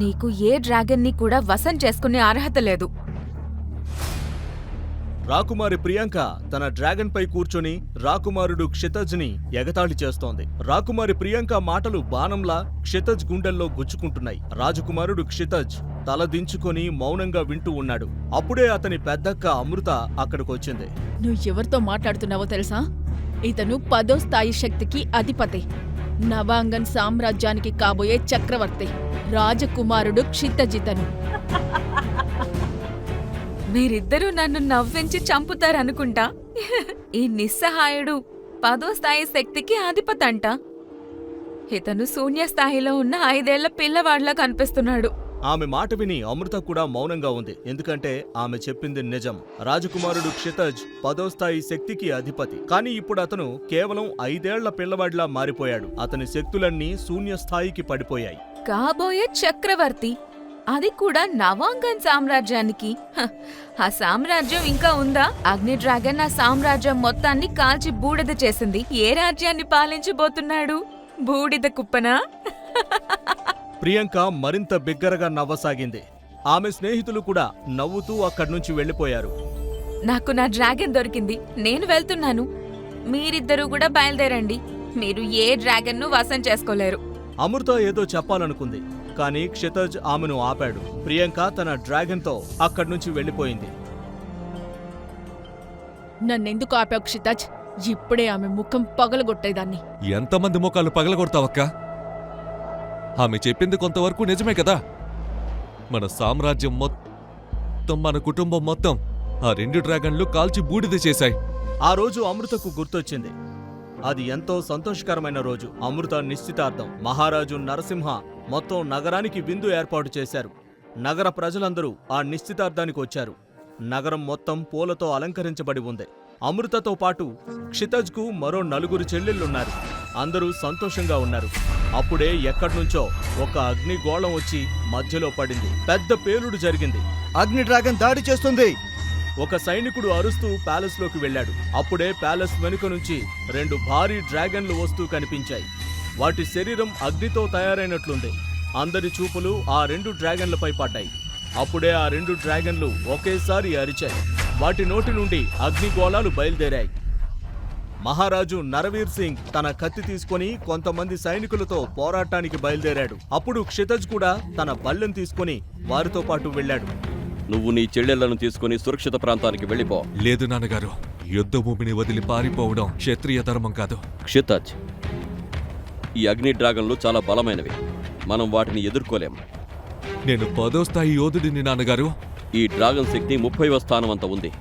నీకు ఏ డ్రాగన్ని కూడా వశం చేసుకునే అర్హత లేదు. రాకుమారి ప్రియాంక తన డ్రాగన్ పై కూర్చొని రాకుమారుడు క్షితజ్ ని ఎగతాళి చేస్తోంది. రాకుమారి ప్రియాంక మాటలు బాణంలా క్షితజ్ గుండెల్లో గుచ్చుకుంటున్నాయి. రాజకుమారుడు క్షితజ్ తల దించుకొని మౌనంగా వింటూ ఉన్నాడు. అప్పుడే అతని పెద్దక్క అమృత అక్కడికొచ్చింది. నువ్వు ఎవరితో మాట్లాడుతున్నావో తెలుసా? ఇతను 10వ స్థాయి శక్తికి అధిపతి, నవాంగన్ సామ్రాజ్యానికి కాబోయే చక్రవర్తి, రాజకుమారుడు క్షితజితను. మీరిద్దరూ నన్ను నవ్వించి చంపుతారనుకుంటా. ఈ నిస్సహాయుడు 10వ స్థాయి శక్తికి అధిపతంట. ఇతను శూన్యస్థాయిలో ఉన్న 5 ఏళ్ల పిల్లవాడిలా కనిపిస్తున్నాడు. ఆమె మాట విని అమృత కూడా మౌనంగా ఉంది. ఎందుకంటే ఆమె చెప్పింది నిజం. రాజకుమారుడు క్షితజ్ 10వ స్థాయి శక్తికి అధిపతి. కానీ ఇప్పుడు అతను కేవలం 5 ఏళ్ల పిల్లవాడిలా మారిపోయాడు. అతని శక్తులన్నీ శూన్యస్థాయికి పడిపోయాయి. కాబోయే చక్రవర్తి, అది కూడా నవాంగన్ సామ్రాజ్యానికి. ఆ సామ్రాజ్యం ఇంకా ఉందా? అగ్ని డ్రాగన్ ఆ సామ్రాజ్యం మొత్తాన్ని కాల్చి బూడిద చేసింది. ఏ రాజ్యాన్ని పాలించబోతున్నాడు? బూడిద కుప్పనా? ప్రియాంక మరింత బిగ్గరగా నవ్వసాగింది. ఆమె స్నేహితులు కూడా నవ్వుతూ అక్కడ్నుంచి వెళ్లిపోయారు. నాకు నా డ్రాగన్ దొరికింది, నేను వెళ్తున్నాను. మీరిద్దరూ కూడా బయలుదేరండి. మీరు ఏ డ్రాగన్ను వశం చేసుకోలేరు. అమృత ఏదో చెప్పాలనుకుంది, కానీ క్షితజ్ ఆమెను ఆపాడు. ప్రియాంక తన డ్రాగన్ తో అక్కడ్నుంచి వెళ్లిపోయింది. నన్నెందుకు ఆపావు క్షితజ్? ఇప్పుడే ఆమె ముఖం పగలగొట్టేదాన్ని. ఎంతమంది ముఖాలు పగలగొడతావక్కా? ఆమె చెప్పింది కొంతవరకు నిజమే కదా. మన సామ్రాజ్యం మొత్తం, మన కుటుంబం మొత్తం ఆ 2 డ్రాగన్లు కాల్చి బూడిద చేశాయి. ఆ రోజు అమృతకు గుర్తొచ్చింది. అది ఎంతో సంతోషకరమైన రోజు. అమృత నిశ్చితార్థం. మహారాజు నరసింహ మొత్తం నగరానికి విందు ఏర్పాటు చేశారు. నగర ప్రజలందరూ ఆ నిశ్చితార్థానికి వచ్చారు. నగరం మొత్తం పూలతో అలంకరించబడి ఉంది. అమృతతో పాటు క్షితజ్కు మరో 4 చెల్లెళ్లున్నారు. అందరూ సంతోషంగా ఉన్నారు. అప్పుడే ఎక్కడ్నుంచో ఒక అగ్నిగోళం వచ్చి మధ్యలో పడింది. పెద్ద పేలుడు జరిగింది. అగ్ని డ్రాగన్ దాడి చేస్తుంది. ఒక సైనికుడు అరుస్తూ ప్యాలెస్ లోకి వెళ్లాడు. అప్పుడే ప్యాలెస్ వెనుక నుంచి 2 భారీ డ్రాగన్లు వస్తూ కనిపించాయి. వాటి శరీరం అగ్నితో తయారైనట్లుంది. అందరి చూపులు ఆ 2 డ్రాగన్లపై పడ్డాయి. అప్పుడే ఆ 2 డ్రాగన్లు ఒకేసారి అరిచాయి. వాటి నోటి నుండి అగ్నిగోళాలు బయలుదేరాయి. మహారాజు నరవీర్ సింగ్ తన కత్తి తీసుకుని కొంతమంది సైనికులతో పోరాటానికి బయలుదేరాడు. అప్పుడు క్షితజ్ కూడా తన బల్లెం తీసుకుని వారితో పాటు వెళ్లాడు. నువ్వు నీ చెల్లెళ్లను తీసుకుని సురక్షిత ప్రాంతానికి వెళ్ళిపో. లేదు నాన్నగారు, యుద్ధభూమిని వదిలి పారిపోవడం క్షత్రియ ధర్మం కాదు. క్షితజ్, ఈ అగ్ని డ్రాగన్లు చాలా బలమైనవి. మనం వాటిని ఎదుర్కోలేం. నేను 10వ స్థాయి యోధుడిని నాన్నగారు. ఈ డ్రాగన్ శక్తి 30వ స్థానం అంత ఉంది.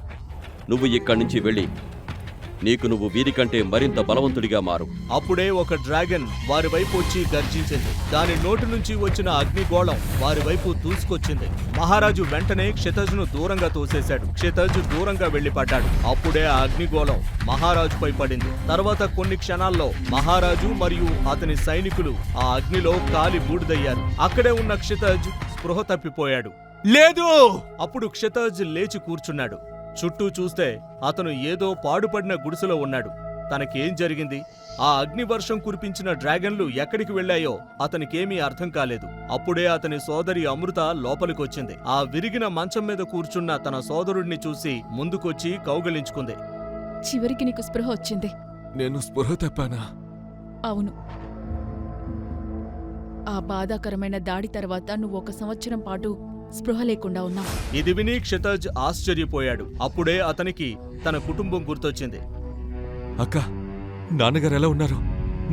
నువ్వు ఇక్కడి నుంచి వెళ్ళి నీకు నువ్వు వీరికంటే మరింత బలవంతుడిగా మారు. అప్పుడే ఒక డ్రాగన్ వారి వైపు వచ్చి గర్జించింది. దాని నోటి నుంచి వచ్చిన అగ్నిగోళం వారి వైపు దూసుకొచ్చింది. మహారాజు వెంటనే క్షితజ్ను దూరంగా తోసేశాడు. క్షితజ్ దూరంగా వెళ్లి పడ్డాడు. అప్పుడే ఆ అగ్నిగోళం మహారాజుపై పడింది. తర్వాత కొన్ని క్షణాల్లో మహారాజు మరియు అతని సైనికులు ఆ అగ్నిలో కాలి బూడిదయ్యారు. అక్కడే ఉన్న క్షితజ్ స్పృహ తప్పిపోయాడు. లేదు! అప్పుడు క్షితజ్ లేచి కూర్చున్నాడు. చుట్టూ చూస్తే అతను ఏదో పాడుపడిన గుడిసెలో ఉన్నాడు. తనకేం జరిగింది? ఆ అగ్నివర్షం కురిపించిన డ్రాగన్లు ఎక్కడికి వెళ్లాయో అతనికేమీ అర్థం కాలేదు. అప్పుడే అతని సోదరి అమృత లోపలికొచ్చింది. ఆ విరిగిన మంచం మీద కూర్చున్న తన సోదరుడిని చూసి ముందుకొచ్చి కౌగిలించుకుంది. చివరికి నీకు స్పృహ వచ్చింది. నేను స్పృహ తప్పానా? అవును. ఆ బాధాకరమైన దాడి తర్వాత నువ్వు 1 సంవత్సరం పాటు స్పృహ లేకుండా ఉన్నావు. ఇది విని క్షితజ్ ఆశ్చర్యపోయాడు. అప్పుడే అతనికి తన కుటుంబం గుర్తొచ్చింది. అక్క, నాన్నగారు ఎలా ఉన్నారు?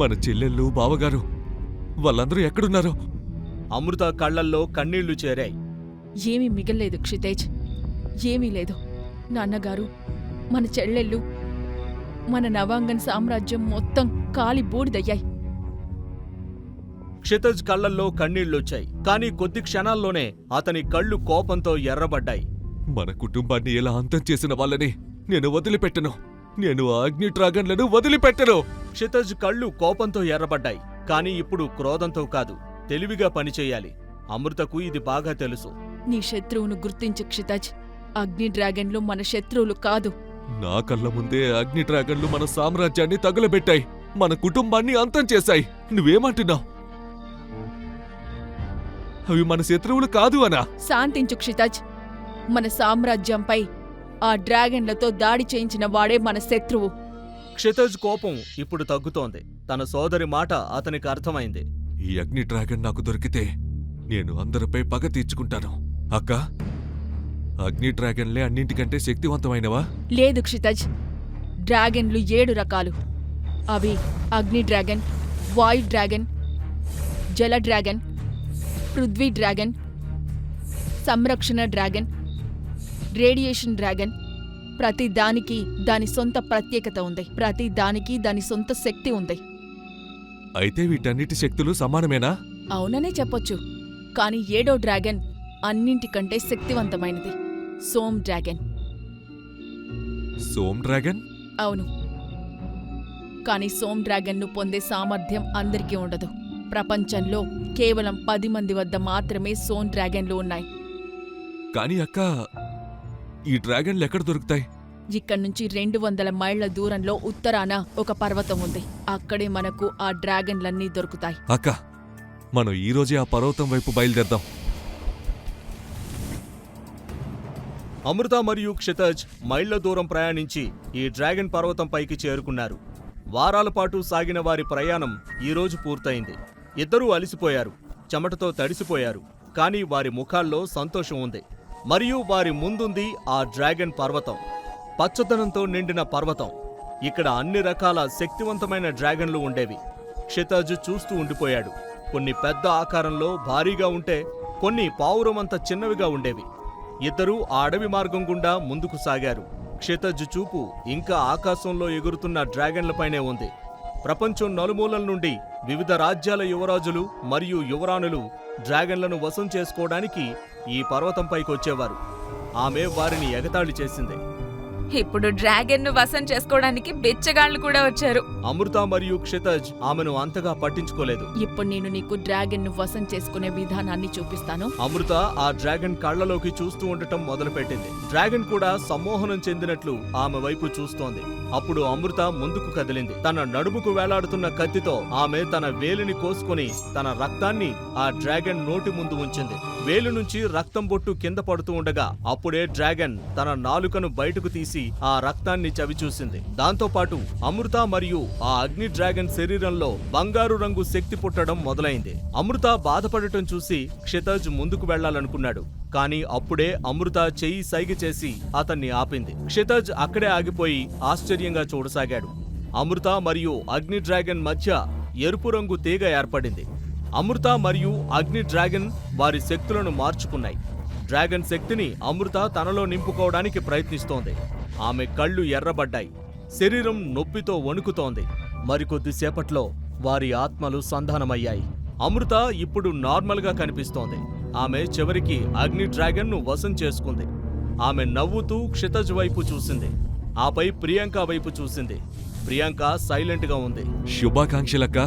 మన చెల్లెళ్ళు, బావగారు వాళ్ళందరూ ఎక్కడున్నారు? అమృత కళ్లల్లో కన్నీళ్లు చేరాయి. ఏమీ మిగల్లేదు క్షితేజ్, ఏమీ లేదు. నాన్నగారు, మన చెల్లెళ్ళు, మన నవాంగన్ సామ్రాజ్యం మొత్తం కాలి బూడిదయ్యాయి. క్షితజ్ కళ్లల్లో కన్నీళ్లొచ్చాయి. కానీ కొద్ది క్షణాల్లోనే అతని కళ్ళు కోపంతో ఎర్రబడ్డాయి. మన కుటుంబాన్ని ఎలా అంతం చేసిన వాళ్ళని నేను వదిలిపెట్టను. నేను ఆ అగ్ని డ్రాగన్లను వదిలిపెట్టను. క్షితజ్ కళ్ళు కోపంతో ఎర్రబడ్డాయి. కానీ ఇప్పుడు క్రోధంతో కాదు, తెలివిగా పనిచేయాలి. అమృతకు ఇది బాగా తెలుసు. నీ శత్రువును గుర్తించు క్షితజ్. అగ్ని డ్రాగన్లు మన శత్రువులు కాదు. నా కళ్ళ ముందే అగ్ని డ్రాగన్లు మన సామ్రాజ్యాన్ని తగులబెట్టాయి, మన కుటుంబాన్ని అంతం చేశాయి. నువ్వేమంటున్నావు? అవి మన శత్రువులు కాదు అనా? శాంతించు క్షితజ్. మన సామ్రాజ్యంపై ఆ డ్రాగన్లతో దాడి చేయించిన వాడే మన శత్రువు. క్షితజ్ కోపం ఇప్పుడు తగ్గుతోంది. తన సోదరి మాట అతనికి అర్థమైంది. ఈ అగ్ని డ్రాగన్ నాకు దొరికితే నేను అందరిపై పగ తీర్చుకుంటాను. అక్క, అగ్ని డ్రాగన్లే అన్నింటికంటే శక్తివంతమైనవా? లేదు క్షితజ్, డ్రాగన్లు 7 రకాలు. అవి అగ్ని డ్రాగన్, వాయు డ్రాగన్, జల డ్రాగన్, పృథ్వీ డ్రాగన్, సంరక్షణ డ్రాగన్, రేడియేషన్ డ్రాగన్. ప్రతి దానికి దాని సొంత ప్రత్యేకత ఉంది. ప్రతి దానికి దాని సొంత శక్తి ఉంది. అయితే వీటన్నిటి శక్తులు సమానమేనా? అవుననే చెప్పొచ్చు. కాని 7వ డ్రాగన్ అన్నింటికంటే శక్తివంతమైనది. సోమ్ డ్రాగన్. సోమ్ డ్రాగన్? అవును. కాని సోమ్ డ్రాగన్ను పొందే సామర్థ్యం అందరికీ ఉండదు. ప్రపంచంలో కేవలం 10 మంది వద్ద మాత్రమే సోమ్ డ్రాగన్లు ఉన్నాయి. కాని అక్క, ఈ డ్రాగన్లు ఎక్కడ దొరుకుతాయి? ఇక్కడ్నుంచి 200 మైళ్ల దూరంలో ఉత్తరాన ఒక పర్వతం ఉంది. అక్కడే మనకు ఆ డ్రాగన్లన్నీ దొరుకుతాయి. అక్క, మనం ఈ రోజే ఆ పర్వతం వైపు బయలుదేరదాం. అమృత మరియు క్షితజ్ మైళ్ల దూరం ప్రయాణించి ఈ డ్రాగన్ పర్వతం పైకి చేరుకున్నారు. వారాల పాటు సాగిన వారి ప్రయాణం ఈరోజు పూర్తయింది. ఇద్దరూ అలసిపోయారు, చెమటతో తడిసిపోయారు. కానీ వారి ముఖాల్లో సంతోషం ఉంది. మరియు వారి ముందుంది ఆ డ్రాగన్ పర్వతం, పచ్చదనంతో నిండిన పర్వతం. ఇక్కడ అన్ని రకాల శక్తివంతమైన డ్రాగన్లు ఉండేవి. క్షితజ్ చూస్తూ ఉండిపోయాడు. కొన్ని పెద్ద ఆకారంలో భారీగా ఉంటే, కొన్ని పావురమంత చిన్నవిగా ఉండేవి. ఇద్దరూ ఆ అడవి మార్గం గుండా ముందుకు సాగారు. క్షితజ్ చూపు ఇంకా ఆకాశంలో ఎగురుతున్న డ్రాగన్లపైనే ఉంది. ప్రపంచం నలుమూలల నుండి వివిధ రాజ్యాల యువరాజులు మరియు యువరాణులు డ్రాగన్లను వశం చేసుకోవడానికి ఈ పర్వతంపైకొచ్చేవారు. ఆమె వారిని ఎగతాళి చేసింది. ఇప్పుడు డ్రాగన్ ను వశం చేసుకోవడానికి బిచ్చగాళ్లు కూడా వచ్చారు. అమృత మరియు క్షితజ్ ఆమెను అంతగా పట్టించుకోలేదు. ఇప్పుడు నేను నీకు డ్రాగన్ను వశం చేసుకునే విధానాన్ని చూపిస్తాను. అమృత ఆ డ్రాగన్ కళ్ళలోకి చూస్తూ ఉండటం మొదలుపెట్టింది. డ్రాగన్ కూడా సమ్మోహనం చెందినట్లు ఆమె వైపు చూస్తోంది. అప్పుడు అమృత ముందుకు కదిలింది. తన నడుముకు వేలాడుతున్న కత్తితో ఆమె తన వేలిని కోసుకొని తన రక్తాన్ని ఆ డ్రాగన్ నోటి ముందు ఉంచింది. వేలు నుంచి రక్తం బొట్టు కింద పడుతూ ఉండగా అప్పుడే డ్రాగన్ తన నాలుకను బయటకు తీసి ఆ రక్తాన్ని చవిచూసింది. దాంతో పాటు అమృత మరియు ఆ అగ్ని డ్రాగన్ శరీరంలో బంగారు రంగు శక్తి పుట్టడం మొదలైంది. అమృత బాధపడటం చూసి క్షితజ్ ముందుకు వెళ్లాలనుకున్నాడు. కానీ అప్పుడే అమృత చెయ్యి సైగ చేసి అతన్ని ఆపింది. క్షితజ్ అక్కడే ఆగిపోయి ఆశ్చర్యంగా చూడసాగాడు. అమృత మరియు అగ్ని డ్రాగన్ మధ్య ఎరుపు రంగు తీగ ఏర్పడింది. అమృత మరియు అగ్ని డ్రాగన్ వారి శక్తులను మార్చుకున్నాయి. డ్రాగన్ శక్తిని అమృత తనలో నింపుకోవడానికి ప్రయత్నిస్తోంది. ఆమె కళ్ళు ఎర్రబడ్డాయి. శరీరం నొప్పితో వణుకుతోంది. మరికొద్దిసేపట్లో వారి ఆత్మలు సంధానమయ్యాయి. అమృత ఇప్పుడు నార్మల్గా కనిపిస్తోంది. ఆమె చివరికి అగ్ని డ్రాగన్ను వశం చేసుకుంది. ఆమె నవ్వుతూ క్షితజ్ వైపు చూసింది. ఆపై ప్రియాంక వైపు చూసింది. ప్రియాంక సైలెంట్గా ఉంది. శుభాకాంక్షలక్క,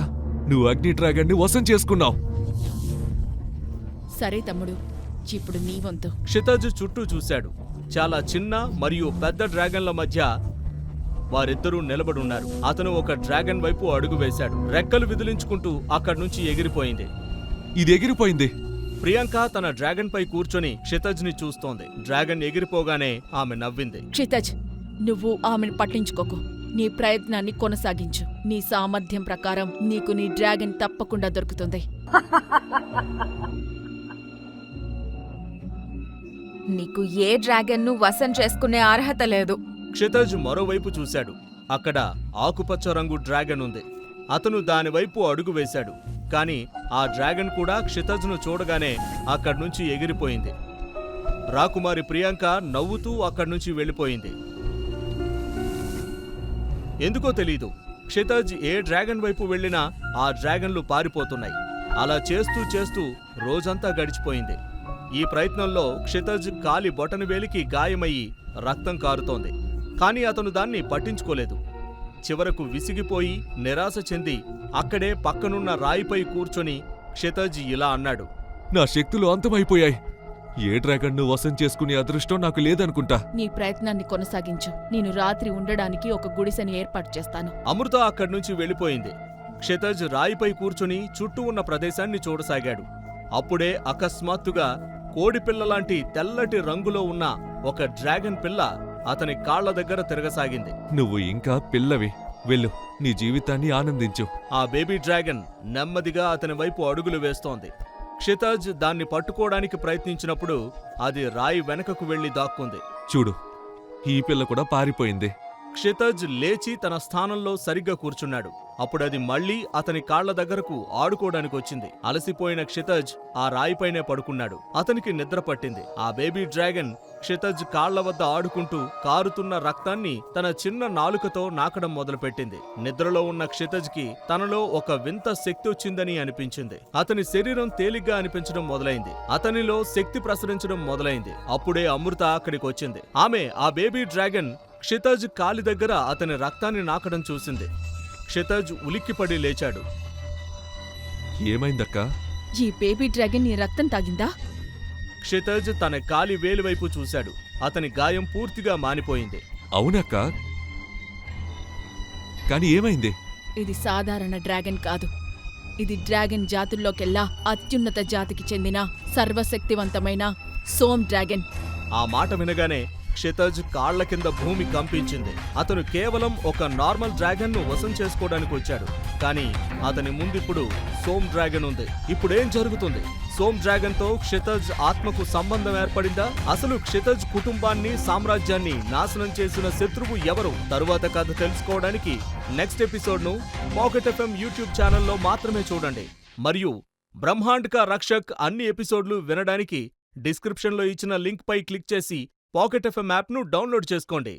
నువ్వు అగ్ని డ్రాగన్ ని వశం చేసుకున్నావు. సరే తమ్ముడు, ఇప్పుడు నీ వంతు. క్షితజ్ చుట్టూ చూశాడు. చాలా చిన్న మరియు పెద్ద డ్రాగన్ల మధ్య వారిద్దరూ నిలబడున్నారు. అతను ఒక డ్రాగన్ వైపు అడుగు వేశాడు. రెక్కలు విదిలించుకుంటూ అక్కడి నుంచి ఎగిరిపోయింది. ఇది ఎగిరిపోయింది. ప్రియాంక తన డ్రాగన్ పై కూర్చొని క్షితజ్ ని చూస్తోంది. డ్రాగన్ ఎగిరిపోగానే ఆమె నవ్వింది. క్షితజ్, నువ్వు ఆమెను పట్టించుకోకు. నీ ప్రయత్నాన్ని కొనసాగించు. నీ సామర్థ్యం ప్రకారం నీకు నీ డ్రాగన్ తప్పకుండా దొరుకుతుంది. నీకు ఏ డ్రాగన్ ను వశం చేసుకునే అర్హత లేదు. క్షితజ్ మరోవైపు చూశాడు. అక్కడ ఆకుపచ్చ రంగు డ్రాగన్ ఉంది. అతను దానివైపు అడుగు వేశాడు. కాని ఆ డ్రాగన్ కూడా క్షితజ్ను చూడగానే అక్కడ్నుంచి ఎగిరిపోయింది. రాకుమారి ప్రియాంక నవ్వుతూ అక్కడ్నుంచి వెళ్ళిపోయింది. ఎందుకో తెలీదు, క్షితజ్ ఏ డ్రాగన్ వైపు వెళ్ళినా ఆ డ్రాగన్లు పారిపోతున్నాయి. అలా చేస్తూ చేస్తూ రోజంతా గడిచిపోయింది. ఈ ప్రయత్నంలో క్షితజ్ కాలి బొటనవేలికి గాయమయ్యి రక్తం కారుతోంది. కానీ అతను దాన్ని పట్టించుకోలేదు. చివరకు విసిగిపోయి నిరాశ చెంది అక్కడే పక్కనున్న రాయిపై కూర్చొని క్షితజ్ ఇలా అన్నాడు. నా శక్తులు అంతమైపోయాయి. ఏ డ్రాగన్ ను వశం చేసుకునే అదృష్టం నాకు లేదనుకుంటా. నీ ప్రయత్నాన్ని కొనసాగించు. నేను రాత్రి ఉండడానికి ఒక గుడిసెని ఏర్పాటు చేస్తాను. అమృత అక్కడ్నుంచి వెళ్ళిపోయింది. క్షితజ్ రాయిపై కూర్చుని చుట్టూ ఉన్న ప్రదేశాన్ని చూడసాగాడు. అప్పుడే అకస్మాత్తుగా కోడిపిల్లలాంటి తెల్లటి రంగులో ఉన్న ఒక డ్రాగన్ పిల్ల అతని కాళ్ల దగ్గర తిరగసాగింది. నువ్వు ఇంకా పిల్లవి. వెళ్ళు, నీ జీవితాన్ని ఆనందించు. ఆ బేబీ డ్రాగన్ నెమ్మదిగా అతని వైపు అడుగులు వేస్తోంది. క్షితజ్ దాన్ని పట్టుకోవడానికి ప్రయత్నించినప్పుడు అది రాయి వెనకకు వెళ్లి దాక్కుంది. చూడు, ఈ పిల్ల కూడా పారిపోయింది. క్షితజ్ లేచి తన స్థానంలో సరిగ్గా కూర్చున్నాడు. అప్పుడది మళ్లీ అతని కాళ్ల దగ్గరకు ఆడుకోవడానికి వచ్చింది. అలసిపోయిన క్షితజ్ ఆ రాయిపైనే పడుకున్నాడు. అతనికి నిద్ర పట్టింది. ఆ బేబీ డ్రాగన్ క్షితజ్ కాళ్ల వద్ద ఆడుకుంటూ కారుతున్న రక్తాన్ని తన చిన్న నాలుకతో నాకడం మొదలుపెట్టింది. నిద్రలో ఉన్న క్షితజ్కి తనలో ఒక వింత శక్తి వచ్చిందని అనిపించింది. అతని శరీరం తేలిగ్గా అనిపించడం మొదలైంది. అతనిలో శక్తి ప్రసరించడం మొదలైంది. అప్పుడే అమృత అక్కడికి వచ్చింది. ఆమె ఆ బేబీ డ్రాగన్ క్షితజ్ కాలి దగ్గర అతని రక్తాన్ని నాకడం చూసింది. క్షితజ్ ఉలిక్కిపడి లేచాడు. ఏమైందక్కా? ఈ బేబీ డ్రాగన్ నీ రక్తం తాగిందా? క్షితజ్ తన కాలి వేలివైపు చూశాడు. అతని గాయం పూర్తిగా మానిపోయింది. అవునక్క, కాని ఏమైంది? ఇది సాధారణ డ్రాగన్ కాదు. ఇది డ్రాగన్ జాతుల్లోకెల్లా అత్యున్నత జాతికి చెందిన సర్వశక్తివంతమైన సోమ్ డ్రాగన్. ఆ మాట వినగానే క్షితజ్ కాళ్ల కింద భూమి కంపించింది. అతను కేవలం ఒక నార్మల్ డ్రాగన్ ను వశం చేసుకోవడానికి వచ్చాడు. కానీ అతని ముందిప్పుడు సోమ్ డ్రాగన్ ఉంది. ఇప్పుడేం జరుగుతుంది? సోమ్ డ్రాగన్ తో క్షితజ్ ఆత్మకు సంబంధం ఏర్పడిందా? అసలు క్షితజ్ కుటుంబాన్ని, సామ్రాజ్యాన్ని నాశనం చేసిన శత్రువు ఎవరు? తరువాత కథ తెలుసుకోవడానికి నెక్స్ట్ ఎపిసోడ్ ను పాకెట్ ఎఫ్ఎం యూట్యూబ్ ఛానల్లో మాత్రమే చూడండి. మరియు బ్రహ్మాండ్ కా రక్షక్ అన్ని ఎపిసోడ్లు వినడానికి డిస్క్రిప్షన్లో ఇచ్చిన లింక్ పై క్లిక్ చేసి పాకెట్ ఎఫ్ఎం యాప్ను డౌన్లోడ్ చేసుకోండి.